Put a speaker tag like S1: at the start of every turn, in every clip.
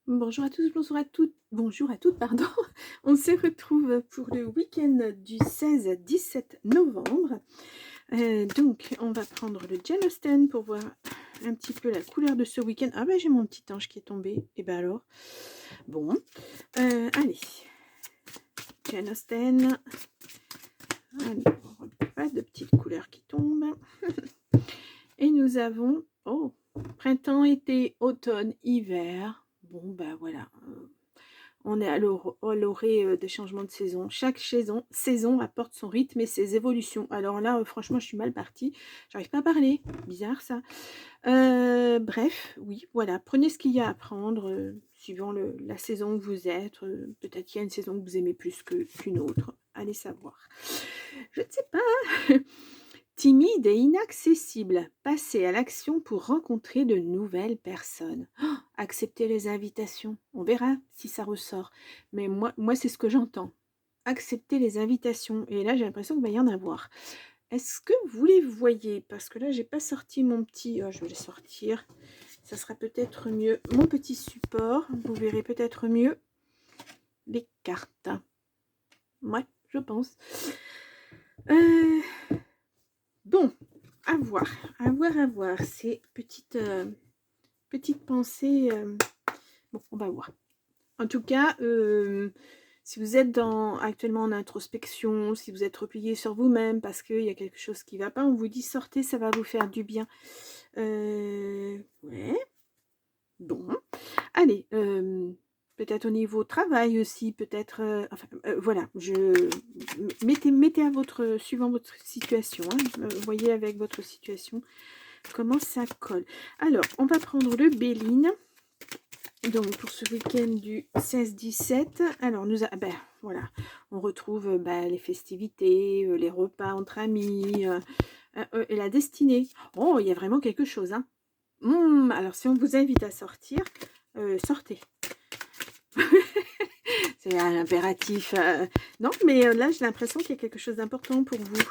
S1: Bonjour à tous, bonjour à toutes, bonjour à toutes, pardon. On se retrouve pour le week-end du 16-17 novembre. Donc, on va prendre le Jane Austen pour voir un petit peu la couleur de ce week-end. Ah ben, j'ai mon petit ange qui est tombé. Et ben alors, bon. Allez, Jane Austen. Alors, pas de petites couleurs qui tombent. Et nous avons, oh, printemps, été, automne, hiver. Bon, ben voilà. On est à l'orée des changements de saison. Chaque saison apporte son rythme et ses évolutions. Alors là, franchement, je suis mal partie. J'arrive pas à parler. Bizarre, ça. Bref, oui, voilà. Prenez ce qu'il y a à prendre, suivant la saison où vous êtes. Peut-être qu'il y a une saison que vous aimez plus qu'une autre. Allez savoir. Je ne sais pas. Timide et inaccessible, passez à l'action pour rencontrer de nouvelles personnes. Oh, acceptez les invitations, on verra si ça ressort. Mais moi c'est ce que j'entends. Acceptez les invitations. Et là, j'ai l'impression qu'il va y en avoir. Est-ce que vous les voyez? Parce que là, j'ai pas sorti mon petit... Oh, je vais les sortir. Ça sera peut-être mieux. Mon petit support, vous verrez peut-être mieux les cartes. Ouais, je pense. Bon, à voir, à voir, à voir. Ces petites pensées. Bon, on va voir. En tout cas, si vous êtes actuellement en introspection, si vous êtes replié sur vous-même parce qu'il y a quelque chose qui ne va pas, on vous dit sortez, ça va vous faire du bien. Ouais. Bon. Allez, peut-être au niveau travail aussi, peut-être... enfin, voilà, mettez à suivant votre situation, hein, voyez avec votre situation comment ça colle. Alors, on va prendre le Béline. Donc, pour ce week-end du 16-17, alors, voilà, on retrouve les festivités, les repas entre amis, et la destinée. Oh, il y a vraiment quelque chose, hein. Alors, si on vous invite à sortir, sortez. C'est un impératif. Non, mais là, j'ai l'impression qu'il y a quelque chose d'important pour vous.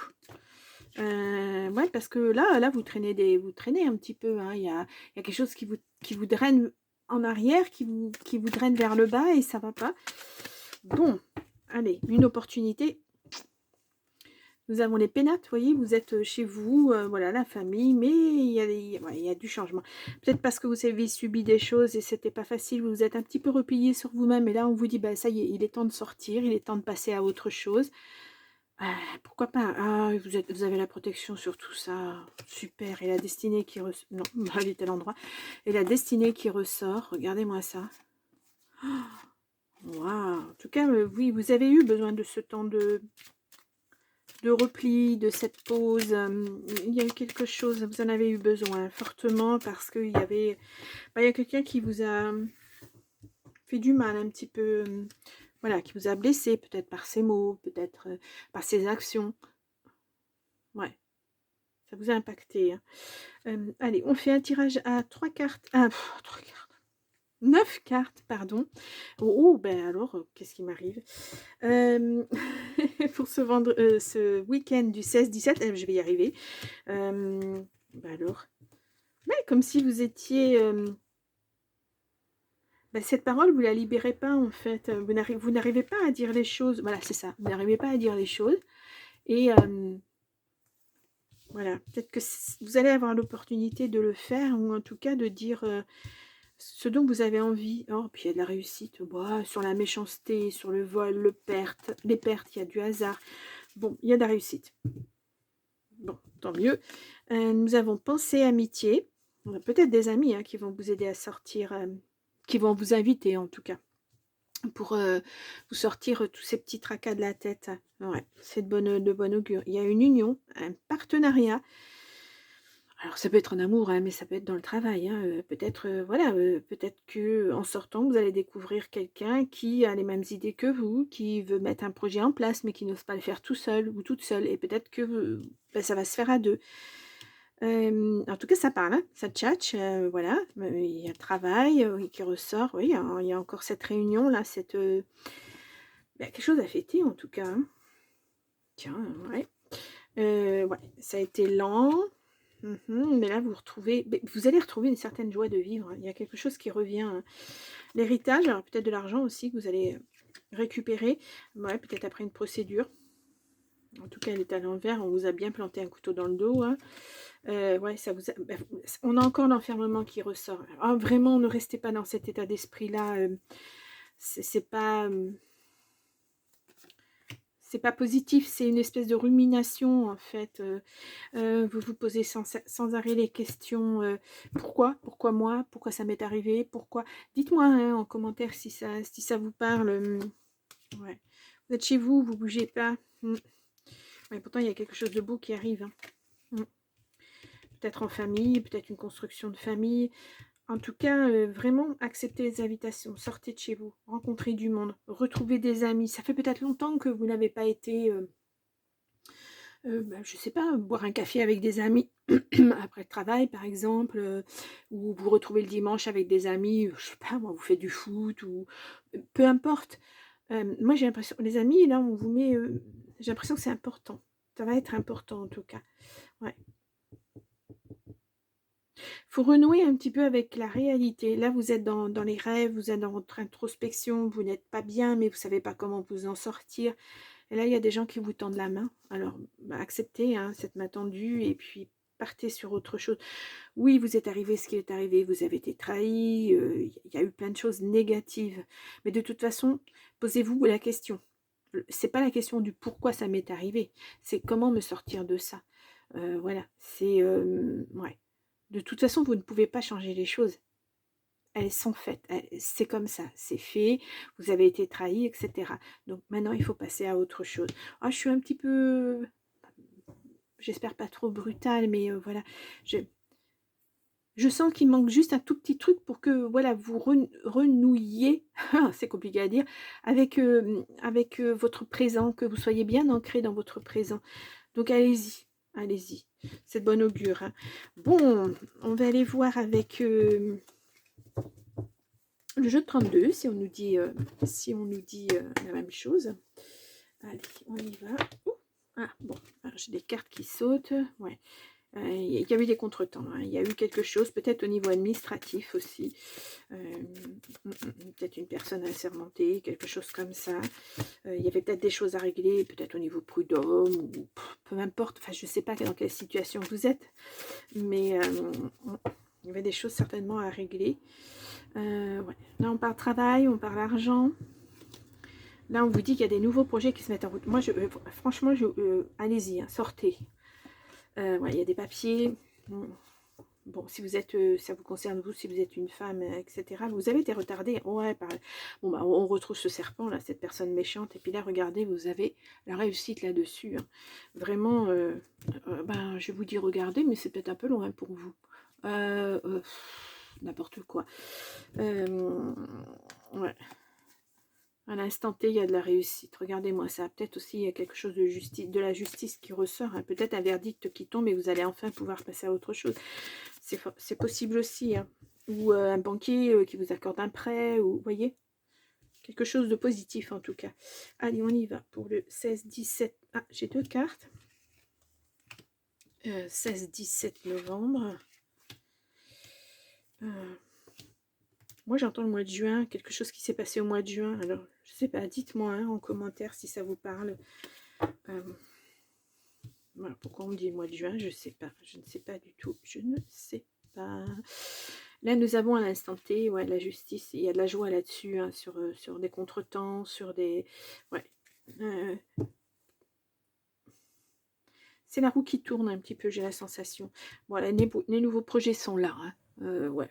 S1: Ouais, parce que là, vous traînez un petit peu. Hein. Il y a quelque chose qui vous draine en arrière, qui vous draine vers le bas et ça va pas. Bon, allez, une opportunité. Nous avons les pénates, vous voyez, vous êtes chez vous, voilà, la famille, mais il y a du changement. Peut-être parce que vous avez subi des choses et c'était pas facile, vous êtes un petit peu replié sur vous-même et là on vous dit, ça y est, il est temps de sortir, il est temps de passer à autre chose. Pourquoi pas? Ah, vous avez la protection sur tout ça, super, et la destinée qui ressort, non, elle est à l'endroit, et la destinée qui ressort, regardez-moi ça. Waouh, en tout cas, oui, vous avez eu besoin de ce temps de repli, de cette pause. Il y a eu quelque chose, vous en avez eu besoin fortement parce qu'il y avait, il y a quelqu'un qui vous a fait du mal un petit peu, voilà, qui vous a blessé, peut-être par ses mots, peut-être par ses actions. Ouais, ça vous a impacté. Hein. Allez, on fait un tirage à 3 cartes. 3 cartes. 9 cartes, pardon. Ben alors, qu'est-ce qui m'arrive pour ce week-end du 16-17, je vais y arriver. Alors, comme si vous étiez... cette parole, vous la libérez pas, en fait. Vous n'arrivez pas à dire les choses. Voilà, c'est ça. Vous n'arrivez pas à dire les choses. Et voilà, peut-être que vous allez avoir l'opportunité de le faire, ou en tout cas de dire ce dont vous avez envie. Oh, puis il y a de la réussite. Sur la méchanceté, sur le vol, les pertes, il y a du hasard. Bon, il y a de la réussite. Bon, tant mieux. Nous avons pensée amitié. On a peut-être des amis qui vont vous aider à sortir, qui vont vous inviter en tout cas, pour vous sortir tous ces petits tracas de la tête. Ouais, c'est de bonne augure. Il y a une union, un partenariat. Alors ça peut être en amour, mais ça peut être dans le travail. Peut-être, voilà, peut-être que en sortant, vous allez découvrir quelqu'un qui a les mêmes idées que vous, qui veut mettre un projet en place, mais qui n'ose pas le faire tout seul ou toute seule. Et peut-être que ça va se faire à deux. En tout cas, ça parle, hein, ça tchatche, voilà. Il y a le travail qui ressort. Oui, il y a encore cette réunion-là, quelque chose à fêter en tout cas. Hein. Tiens, ouais. Ouais, ça a été lent. Mais là, vous allez retrouver une certaine joie de vivre. Il y a quelque chose qui revient. L'héritage, alors peut-être de l'argent aussi que vous allez récupérer. Ouais, peut-être après une procédure. En tout cas, elle est à l'envers. On vous a bien planté un couteau dans le dos. Hein. Ouais, ça vous a... on a encore l'enfermement qui ressort. Ah, vraiment, ne restez pas dans cet état d'esprit-là. C'est pas... c'est pas positif, c'est une espèce de rumination en fait. Vous vous posez sans arrêt les questions. Pourquoi? Pourquoi moi? Pourquoi ça m'est arrivé? Pourquoi? Dites-moi hein, en commentaire si ça vous parle. Ouais. Vous êtes chez vous, vous bougez pas. Ouais, pourtant, il y a quelque chose de beau qui arrive. Hein. Peut-être en famille, peut-être une construction de famille. En tout cas, vraiment, acceptez les invitations. Sortez de chez vous, rencontrez du monde, retrouvez des amis. Ça fait peut-être longtemps que vous n'avez pas été, je sais pas, boire un café avec des amis après le travail, par exemple, ou vous retrouvez le dimanche avec des amis, je sais pas, moi, vous faites du foot, ou peu importe. Moi, j'ai l'impression, les amis, là, on vous met, j'ai l'impression que c'est important. Ça va être important, en tout cas. Ouais. Faut renouer un petit peu avec la réalité. Là, vous êtes dans les rêves, vous êtes dans votre introspection, vous n'êtes pas bien, mais vous ne savez pas comment vous en sortir. Et là, il y a des gens qui vous tendent la main. Alors, acceptez hein, cette main tendue et puis partez sur autre chose. Oui, vous êtes arrivé ce qui est arrivé, vous avez été trahi, il y a eu plein de choses négatives. Mais de toute façon, posez-vous la question. C'est pas la question du pourquoi ça m'est arrivé, c'est comment me sortir de ça. Voilà, c'est... ouais. De toute façon, vous ne pouvez pas changer les choses. Elles sont faites. C'est comme ça. C'est fait. Vous avez été trahi, etc. Donc maintenant, il faut passer à autre chose. Ah, je suis un petit peu... J'espère pas trop brutale, mais voilà. Je sens qu'il manque juste un tout petit truc pour que voilà, vous renouiez, c'est compliqué à dire, avec, votre présent, que vous soyez bien ancré dans votre présent. Donc allez-y, allez-y. C'est de bon augure. Hein. Bon, on va aller voir avec le jeu de 32, si on nous dit, la même chose. Allez, on y va. Ouh. Ah, bon, j'ai des cartes qui sautent. Ouais. Il y a eu des contretemps, hein. Il y a eu quelque chose, peut-être au niveau administratif aussi, peut-être une personne assermentée, quelque chose comme ça. Il y avait peut-être des choses à régler, peut-être au niveau prud'homme, ou peu importe, enfin je ne sais pas dans quelle situation vous êtes, mais il y avait des choses certainement à régler. Ouais. Là on parle travail, on parle argent. Là on vous dit qu'il y a des nouveaux projets qui se mettent en route. Moi, franchement, allez-y, hein, sortez. Ouais, il y a des papiers. Bon, si vous êtes, ça vous concerne vous, si vous êtes une femme, etc. Vous avez été retardé. Ouais, bon, bah, on retrouve ce serpent là, cette personne méchante. Et puis là, regardez, vous avez la réussite là-dessus. Hein. Vraiment, ben, je vous dis regardez, mais c'est peut-être un peu loin pour vous. N'importe quoi. Ouais. À l'instant T, il y a de la réussite. Regardez-moi ça. Peut-être aussi il y a quelque chose de justice, de la justice qui ressort. Hein. Peut-être un verdict qui tombe et vous allez enfin pouvoir passer à autre chose. C'est possible aussi. Hein. Ou un banquier qui vous accorde un prêt. Ou, vous voyez, quelque chose de positif en tout cas. Allez, on y va pour le 16-17. Ah, j'ai deux cartes. 16-17 novembre. Moi, j'entends le mois de juin, quelque chose qui s'est passé au mois de juin. Alors, je sais pas, dites-moi hein, en commentaire si ça vous parle. Voilà, pourquoi on me dit le mois de juin, je sais pas. Je ne sais pas du tout. Je ne sais pas. Là, nous avons à l'instant T, ouais, la justice. Il y a de la joie là-dessus, hein, sur des contretemps, sur des... Ouais. C'est la roue qui tourne un petit peu, j'ai la sensation. Voilà, les nouveaux projets sont là. Hein. Ouais,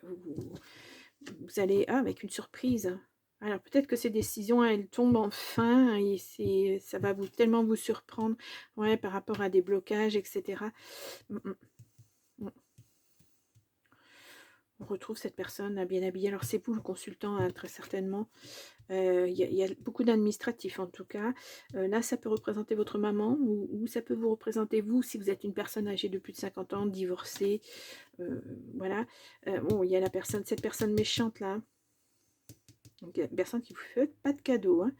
S1: vous allez... Ah, avec une surprise. Alors, peut-être que ces décisions, elles tombent enfin. Et ça va tellement vous surprendre. Ouais, par rapport à des blocages, etc. On retrouve cette personne bien habillée. Alors, c'est vous le consultant, hein, très certainement. Il y a beaucoup d'administratifs, en tout cas. Là, ça peut représenter votre maman ou ça peut vous représenter vous, si vous êtes une personne âgée de plus de 50 ans, divorcée. Voilà. Bon, il y a cette personne méchante, là. Donc, une personne qui vous fait pas de cadeau. Hein.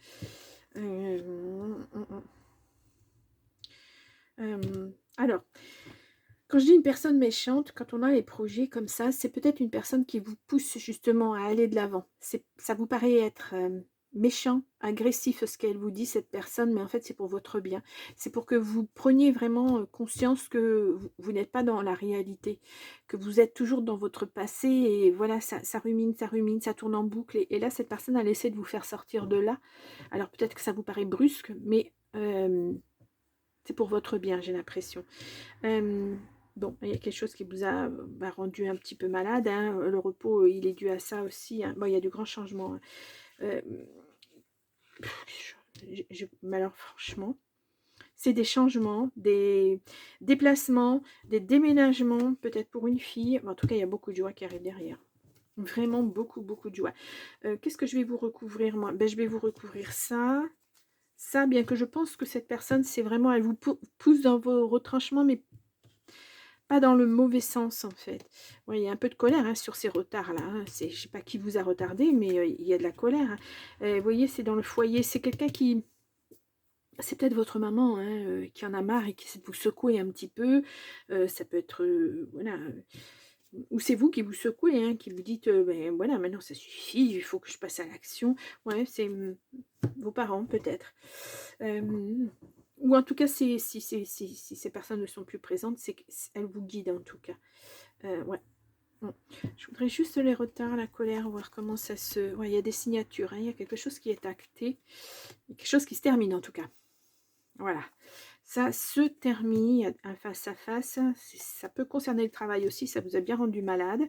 S1: Alors, Quand je dis une personne méchante, quand on a les projets comme ça, c'est peut-être une personne qui vous pousse justement à aller de l'avant. Ça vous paraît être méchant, agressif ce qu'elle vous dit, cette personne, mais en fait c'est pour votre bien. C'est pour que vous preniez vraiment conscience que vous n'êtes pas dans la réalité, que vous êtes toujours dans votre passé et voilà, ça rumine, ça tourne en boucle. Et là, cette personne a essayé de vous faire sortir de là. Alors peut-être que ça vous paraît brusque, mais c'est pour votre bien, j'ai l'impression. Bon, il y a quelque chose qui vous a rendu un petit peu malade, hein. Le repos, il est dû à ça aussi, hein. Bon, il y a du grand changement, hein. Euh, mais alors franchement, c'est des changements, des déplacements, des déménagements, peut-être pour une fille. En tout cas, il y a beaucoup de joie qui arrive derrière. Vraiment beaucoup, beaucoup de joie. Qu'est-ce que je vais vous recouvrir, moi? Ben, je vais vous recouvrir ça. Ça, bien que je pense que cette personne, c'est vraiment, elle vous pousse dans vos retranchements, mais pas dans le mauvais sens, en fait. Ouais, il y a un peu de colère, hein, sur ces retards-là, hein. Je ne sais pas qui vous a retardé, mais il y a de la colère, hein. Vous voyez, c'est dans le foyer. C'est quelqu'un qui... C'est peut-être votre maman, hein, qui en a marre et qui essaie de vous secouer un petit peu. Ça peut être... voilà. Ou c'est vous qui vous secouez, hein, qui vous dites, ben voilà, maintenant ça suffit, il faut que je passe à l'action. Ouais, c'est vos parents, peut-être. Ou en tout cas, si ces personnes ne sont plus présentes, c'est qu'elles vous guident en tout cas. Ouais. Je voudrais juste les retards, la colère, voir comment ça se... Ouais, il y a des signatures, hein, il y a quelque chose qui est acté, quelque chose qui se termine en tout cas. Voilà. Ça se termine, il y a un face-à-face. Ça peut concerner le travail aussi, ça vous a bien rendu malade.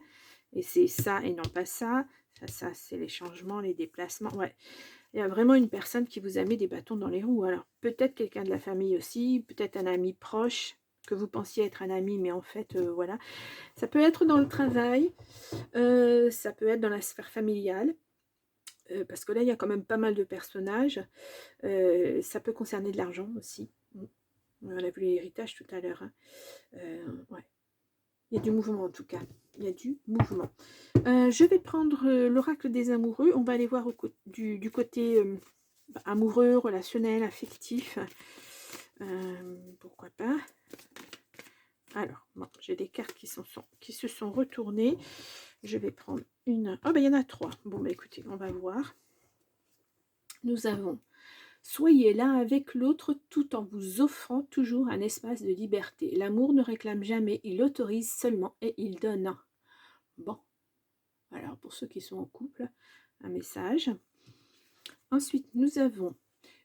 S1: Et c'est ça et non pas ça. Ça c'est les changements, les déplacements. Ouais. Il y a vraiment une personne qui vous a mis des bâtons dans les roues. Alors, peut-être quelqu'un de la famille aussi, peut-être un ami proche, que vous pensiez être un ami, mais en fait, voilà. Ça peut être dans le travail, ça peut être dans la sphère familiale, parce que là, il y a quand même pas mal de personnages. Ça peut concerner de l'argent aussi. On a vu l'héritage tout à l'heure, hein. Ouais. Il y a du mouvement en tout cas. Il y a du mouvement. Je vais prendre l'oracle des amoureux. On va aller voir du côté amoureux, relationnel, affectif. Pourquoi pas. Alors, bon, j'ai des cartes qui se sont retournées. Je vais prendre une... Oh, ben, il y en a 3. Bon, ben, écoutez, on va voir. Nous avons... Soyez l'un avec l'autre tout en vous offrant toujours un espace de liberté. L'amour ne réclame jamais, il autorise seulement et il donne. Bon, alors pour ceux qui sont en couple, un message. Ensuite, nous avons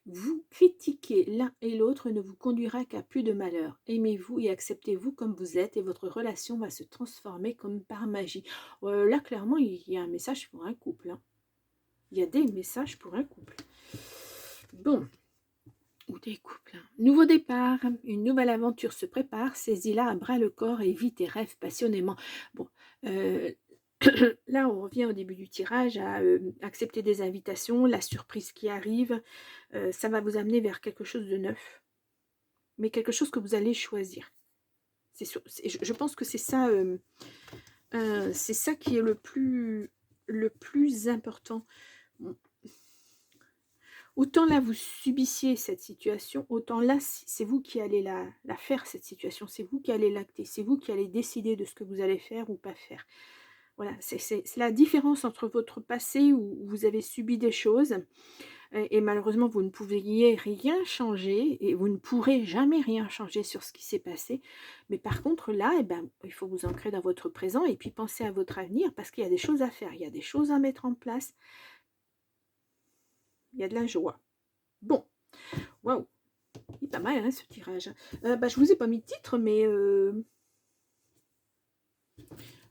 S1: vous critiquer l'un et l'autre ne vous conduira qu'à plus de malheur. Aimez-vous et acceptez-vous comme vous êtes et votre relation va se transformer comme par magie. Là, clairement, il y a un message pour un couple, hein. Il y a des messages pour un couple. Bon. Ou des couples. Nouveau départ, une nouvelle aventure se prépare, saisis-la à bras le corps et vis tes rêves passionnément. Bon, là on revient au début du tirage à accepter des invitations, la surprise qui arrive, ça va vous amener vers quelque chose de neuf, mais quelque chose que vous allez choisir. Je pense que c'est ça qui est le plus important. Autant là, vous subissiez cette situation, autant là, c'est vous qui allez la faire, cette situation. C'est vous qui allez l'acter. C'est vous qui allez décider de ce que vous allez faire ou pas faire. Voilà, c'est la différence entre votre passé où vous avez subi des choses et malheureusement, vous ne pouviez rien changer et vous ne pourrez jamais rien changer sur ce qui s'est passé. Mais par contre, là, eh ben, il faut vous ancrer dans votre présent et puis penser à votre avenir parce qu'il y a des choses à faire, il y a des choses à mettre en place. Il y a de la joie. Bon, waouh! Il est pas mal, hein, ce tirage. Je vous ai pas mis de titre, mais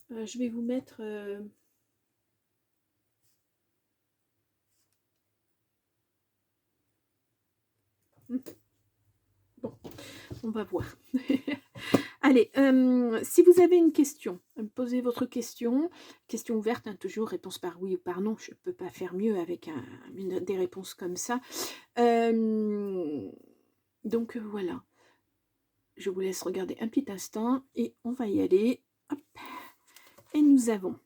S1: je vais vous mettre... Bon, on va voir. Allez, si vous avez une question, posez votre question. Question ouverte, hein, toujours, réponse par oui ou par non. Je ne peux pas faire mieux avec des réponses comme ça. Donc, voilà. Je vous laisse regarder un petit instant et on va y aller. Hop. Et nous avons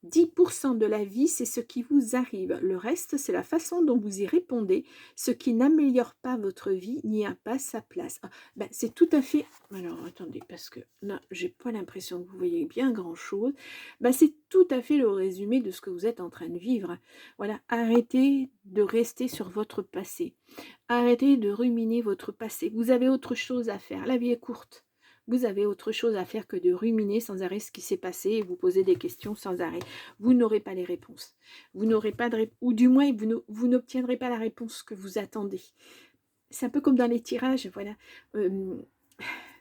S1: 10% de la vie, c'est ce qui vous arrive. Le reste, c'est la façon dont vous y répondez. Ce qui n'améliore pas votre vie n'y a pas sa place. Ah, ben, c'est tout à fait... Alors, attendez, parce que là, j'ai pas l'impression que vous voyez bien grand-chose. Ben, c'est tout à fait le résumé de ce que vous êtes en train de vivre. Voilà, arrêtez de rester sur votre passé. Arrêtez de ruminer votre passé. Vous avez autre chose à faire. La vie est courte. Vous avez autre chose à faire que de ruminer sans arrêt ce qui s'est passé et vous poser des questions sans arrêt. Vous n'aurez pas les réponses. Vous n'aurez pas de réponse, ou du moins vous n'obtiendrez pas la réponse que vous attendez. C'est un peu comme dans les tirages, voilà.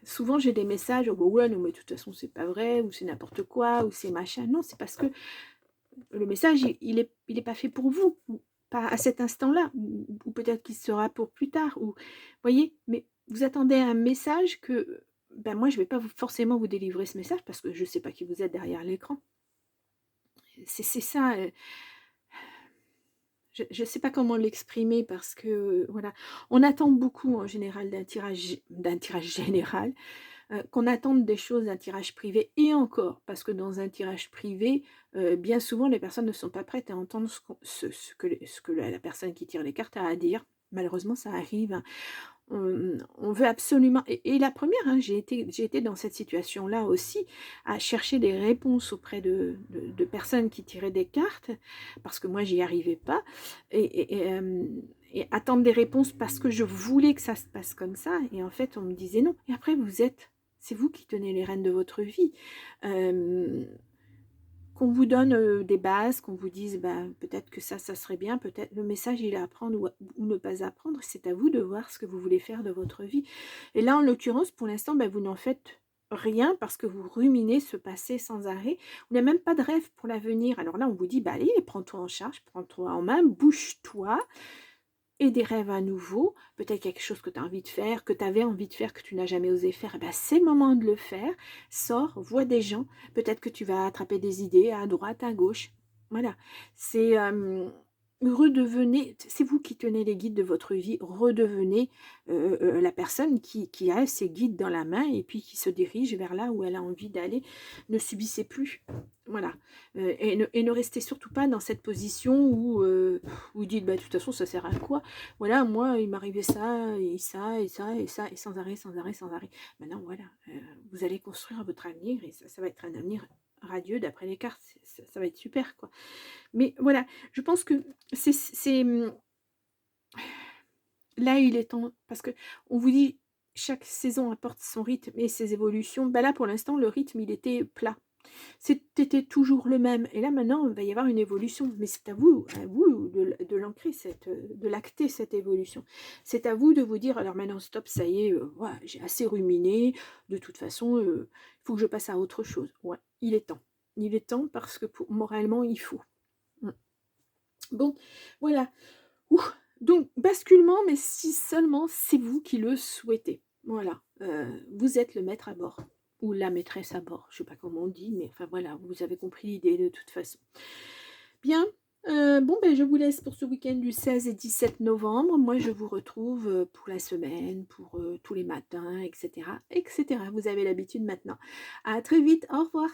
S1: Souvent j'ai des messages, oh, ouais, non mais de toute façon c'est pas vrai, ou c'est n'importe quoi, ou c'est machin. Non, c'est parce que le message, il est pas fait pour vous, ou pas à cet instant-là, ou peut-être qu'il sera pour plus tard, ou voyez, mais vous attendez un message que ben moi je vais pas forcément vous délivrer ce message parce que je sais pas qui vous êtes derrière l'écran. C'est ça. Je sais pas comment l'exprimer parce que voilà, on attend beaucoup en général d'un tirage général. Qu'on attende des choses d'un tirage privé et encore, parce que dans un tirage privé, bien souvent les personnes ne sont pas prêtes à entendre ce que la personne qui tire les cartes a à dire. Malheureusement, ça arrive, hein. On veut absolument, et la première, hein, j'ai été dans cette situation-là aussi, à chercher des réponses auprès de personnes qui tiraient des cartes, parce que moi, j'y arrivais pas, et attendre des réponses parce que je voulais que ça se passe comme ça, et en fait, on me disait non. Et après, c'est vous qui tenez les rênes de votre vie. Qu'on vous donne des bases, qu'on vous dise bah, peut-être que ça serait bien, peut-être le message il est à apprendre ou ne pas apprendre, c'est à vous de voir ce que vous voulez faire de votre vie. Et là, en l'occurrence, pour l'instant, bah, vous n'en faites rien parce que vous ruminez ce passé sans arrêt. Vous n'avez même pas de rêve pour l'avenir. Alors là, on vous dit, bah, allez, prends-toi en charge, prends-toi en main, bouge-toi, et des rêves à nouveau, peut-être quelque chose que tu as envie de faire, que tu avais envie de faire, que tu n'as jamais osé faire, eh ben c'est le moment de le faire. Sors, vois des gens, peut-être que tu vas attraper des idées à droite, à gauche. Voilà, c'est redevenez, c'est vous qui tenez les guides de votre vie, redevenez la personne qui a ses guides dans la main et puis qui se dirige vers là où elle a envie d'aller. Ne subissez plus. Voilà. Et ne restez surtout pas dans cette position où vous dites, bah, de toute façon, ça sert à quoi? Voilà, moi, il m'arrivait ça, et ça, et ça, et ça, et sans arrêt, sans arrêt, sans arrêt. Maintenant, voilà, vous allez construire votre avenir, et ça va être un avenir radieux d'après les cartes. Ça va être super, quoi. Mais voilà, je pense que là, il est temps, parce que on vous dit, chaque saison apporte son rythme et ses évolutions. Ben là, pour l'instant, le rythme, il était plat. C'était toujours le même. Et là, maintenant, il va y avoir une évolution. Mais c'est à vous de l'ancrer, de l'acter cette évolution. C'est à vous de vous dire, alors maintenant, stop, ça y est, voilà, j'ai assez ruminé. De toute façon, il faut que je passe à autre chose. Ouais, il est temps. Il est temps parce que moralement, il faut. Bon, voilà. Ouh. Donc, basculement, mais si seulement c'est vous qui le souhaitez. Voilà. Vous êtes le maître à bord. Ou la maîtresse à bord. Je ne sais pas comment on dit, mais enfin voilà, vous avez compris l'idée de toute façon. Bien. Bon, ben, je vous laisse pour ce week-end du 16 et 17 novembre. Moi, je vous retrouve pour la semaine, pour tous les matins, etc., etc. Vous avez l'habitude maintenant. À très vite. Au revoir.